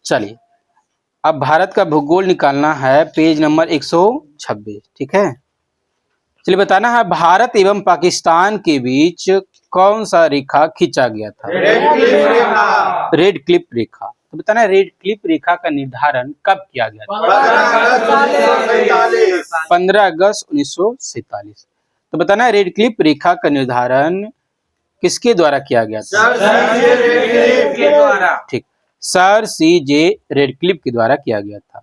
चलिए, अब भारत का भूगोल निकालना है, पेज नंबर 126। ठीक है, चलिए बताना है भारत एवं पाकिस्तान के बीच कौन सा रेखा खींचा गया था? रेड क्लिफ रेखा। तो बताना है रेड क्लिफ रेखा का निर्धारण कब किया गया था? 15 अगस्त 1947। तो बताना है रेड क्लिफ रेखा का निर्धारण किसके द्वारा किया गया था? ठीक, सर C.J. रेडक्लिफ के द्वारा किया गया था।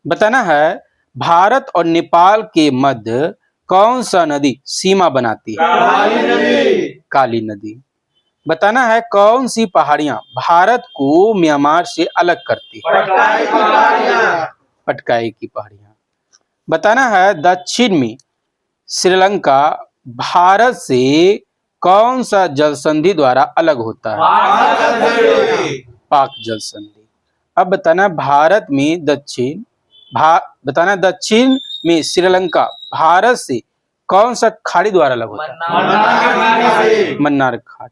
बताना है भारत और नेपाल के मध्य कौन सा नदी सीमा बनाती है? काली नदी। बताना है कौन सी पहाड़ियां भारत को म्यांमार से अलग करती है? पटकाई की पहाड़ियां। बताना है दक्षिण में श्रीलंका भारत से कौन सा जल संधि द्वारा अलग होता है? पाक जल संधि। अब बताना भारत में बताना दक्षिण में श्रीलंका भारत से कौन सा खाड़ी द्वारा अलग होता है? मन्नार घाट।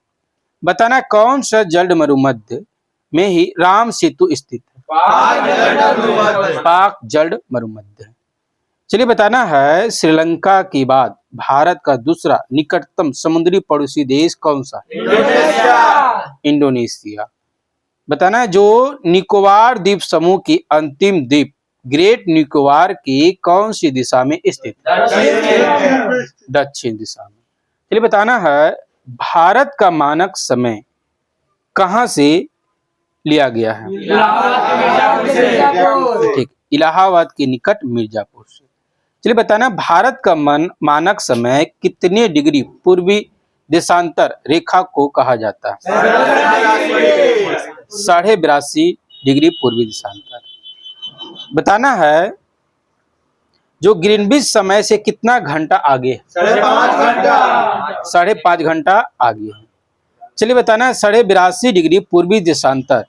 बताना कौन सा जल मरुमध्य में ही राम सेतु स्थित है? पाक जल मरुमध्य। चलिए बताना है श्रीलंका के बाद भारत का दूसरा निकटतम समुद्री पड़ोसी देश कौन सा है? इंडोनेशिया। बताना है जो निकोबार द्वीप समूह की अंतिम द्वीप ग्रेट निकोबार की कौन सी दिशा में स्थित है? दक्षिण दिशा में। चलिए बताना है भारत का मानक समय कहां से लिया गया है? ठीक, इलाहाबाद के निकट मिर्जापुर से। चलिए बताना भारत का मानक समय कितने डिग्री पूर्वी देशांतर रेखा को कहा जाता है? 82.5 डिग्री पूर्वी देशांतर। बताना है जो ग्रीनविच समय से कितना घंटा आगे है? 5.5 घंटा आगे है। चलिए बताना है 82.5 डिग्री पूर्वी देशांतर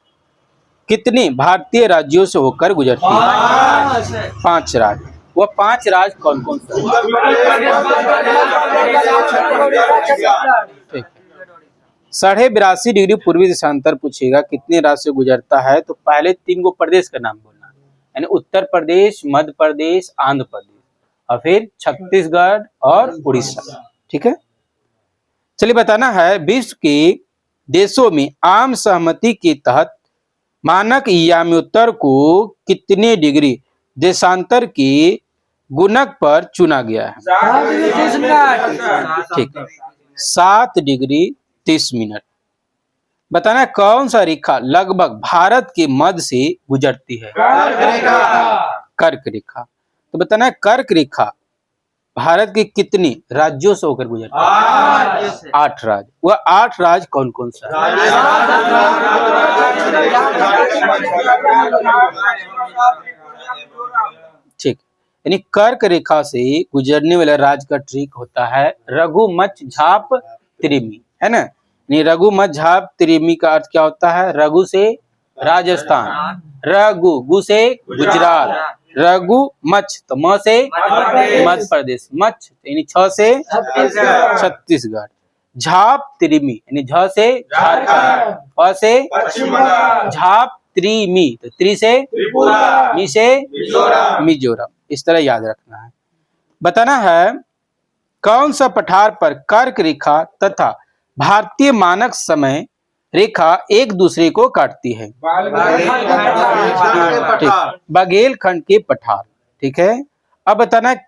कितने भारतीय राज्यों से होकर गुजरती है? 5 राज्य। वह 5 राज्य कौन कौन से? 82.5 डिग्री पूर्वी देशांतर पूछेगा कितने राज्य से गुजरता है, तो पहले 3 गो प्रदेश का नाम बोलना, यानी उत्तर प्रदेश, मध्य प्रदेश, आंध्र प्रदेश, और फिर छत्तीसगढ़ और उड़ीसा। ठीक है, चलिए बताना है विश्व के देशों में आम सहमति के तहत मानक याम्योत्तर को कितने डिग्री देशांतर के गुणक पर चुना गया है? ठीक है, 7 डिग्री 30 मिनट। बताना है कौन सा रेखा लगभग भारत के मध्य से गुजरती है? कर्क रेखा। तो बताना है कर्क रेखा भारत के कितने राज्यों से होकर गुजरती है? 8 राज्य। वह 8 राज्य कौन कौन सा? ठीक, यानी कर्क रेखा से गुजरने वाला राज्य का ट्रिक होता है रघुमच झाप त्रिमी, है ना? यानी रघुमच झाप त्रिमी का अर्थ क्या होता है? रघु से राजस्थान, रघु गु से गुजरात, रघु मच तो म से मध्य प्रदेश, मच यानी 6 से छत्तीसगढ़, झाप त्रिमी यानी झ से झारखंड, प से झाप त्रिमी तो त्रि से मी से मिजोरम। इस तरह याद रखना है। बताना है कौन सा पठार पर कर्क रेखा तथा भारतीय मानक समय रेखा एक दूसरे को काटती है? बघेलखंड के पठार। ठीक है, अब बताना है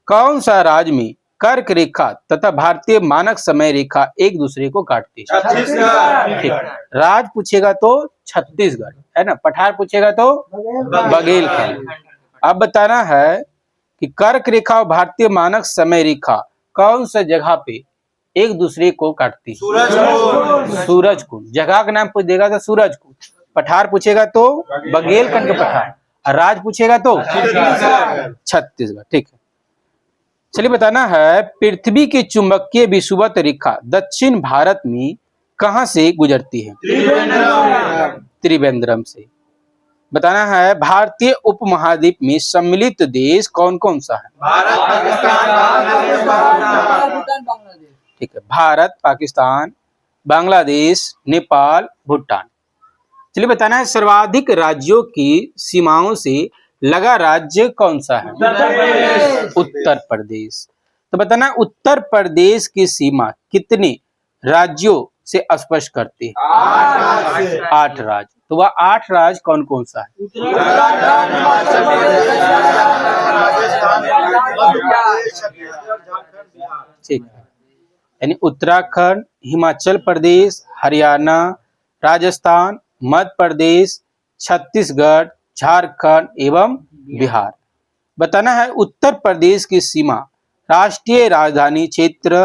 कौन सा राज्य में कर्क रेखा तथा भारतीय मानक समय रेखा एक दूसरे को काटती है? ठीक, राज्य पूछेगा तो छत्तीसगढ़, है ना? पठार पूछेगा तो बघेलखंड। अब बताना है कि कर्क रेखा और भारतीय मानक समय रेखा कौन सा जगह पे एक दूसरे को काटती है? सूरजकुंड। जगह का नाम पूछ देगा तो सूरजकुंड, पठार पूछेगा तो बघेलखंड का पठार, और राज पूछेगा तो छत्तीसगढ़। ठीक है, चलिए बताना है पृथ्वी की चुंबकीय विषुवत रेखा दक्षिण भारत में कहां से गुजरती है? त्रिवेंद्रम से। बताना है भारतीय उपमहाद्वीप में सम्मिलित देश कौन कौन सा है? ठीक है, भारत, पाकिस्तान, बांग्लादेश, नेपाल, भूटान। चलिए बताना है सर्वाधिक राज्यों की सीमाओं से लगा राज्य कौन सा है? उत्तर प्रदेश। तो बताना उत्तर प्रदेश की सीमा कितने राज्यों से स्पर्श करती है? 8 राज्य। तो वह 8 राज्य कौन कौन सा है? ठीक है, यानी उत्तराखंड, हिमाचल प्रदेश, हरियाणा, राजस्थान, मध्य प्रदेश, छत्तीसगढ़, झारखंड एवं बिहार। बताना है उत्तर प्रदेश की सीमा राष्ट्रीय राजधानी क्षेत्र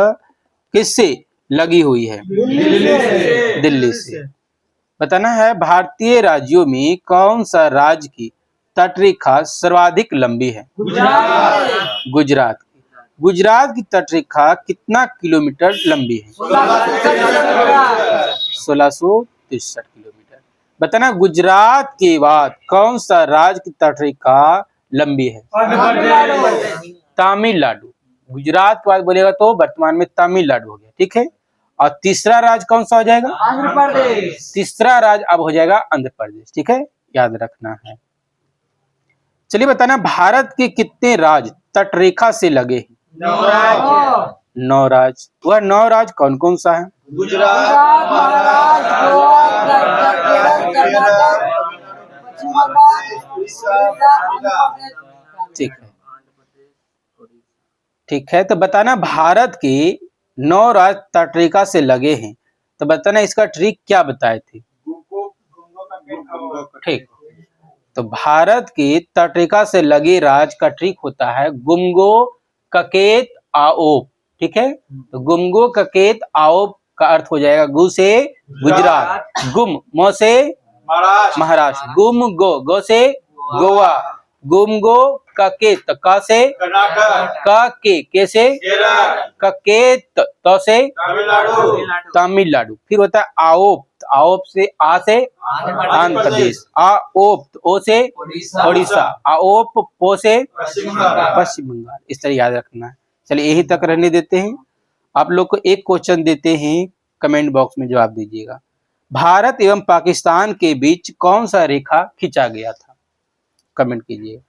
किससे लगी हुई है? दिल्ली से। बताना है भारतीय राज्यों में कौन सा राज्य की तटरेखा सर्वाधिक लंबी है? गुजरात की। गुजरात की तटरेखा कितना किलोमीटर लंबी है? 1663 किलोमीटर। बताना गुजरात के बाद कौन सा राज्य की तटरेखा लंबी है? तमिलनाडु। गुजरात के बाद बोलेगा तो वर्तमान में तमिलनाडु हो गया, ठीक है। और तीसरा राज्य कौन सा हो जाएगा? आंध्र प्रदेश। तीसरा राज्य अब हो जाएगा आंध्र प्रदेश, ठीक है, याद रखना है। चलिए बताना भारत के कितने राज्य तटरेखा से लगे हैं? 9 राज्य। वह 9 राज्य कौन कौन सा है? गुजरात, महाराष्ट्र, ठीक है, ठीक है। तो बताना भारत के 9 राज्य तटरेखा से लगे हैं, तो बताना इसका ट्रिक क्या बताए थे? ठीक, तो भारत के तटरेखा से लगे राज्य का ट्रिक होता है गुमगो, ककेत, आओप, ठीक है। तो गुमगो, ककेत, आओप का अर्थ हो जाएगा गु से गुजरात, गुम मो से महाराष्ट्र, गुम गो से गोवा, गुमगो, ककेत क से के से ककेत तो से तमिलनाडु। फिर होता है आओप, आओप से आ से आंध्र प्रदेश, आओप ओ से ओडिशा, आओप पो से पश्चिम बंगाल। इस तरह याद रखना है। चलिए यही तक रहने देते हैं। आप लोग को एक क्वेश्चन देते हैं, कमेंट बॉक्स में जवाब दीजिएगा। भारत एवं पाकिस्तान के बीच कौन सा रेखा खींचा गया था? कमेंट कीजिए।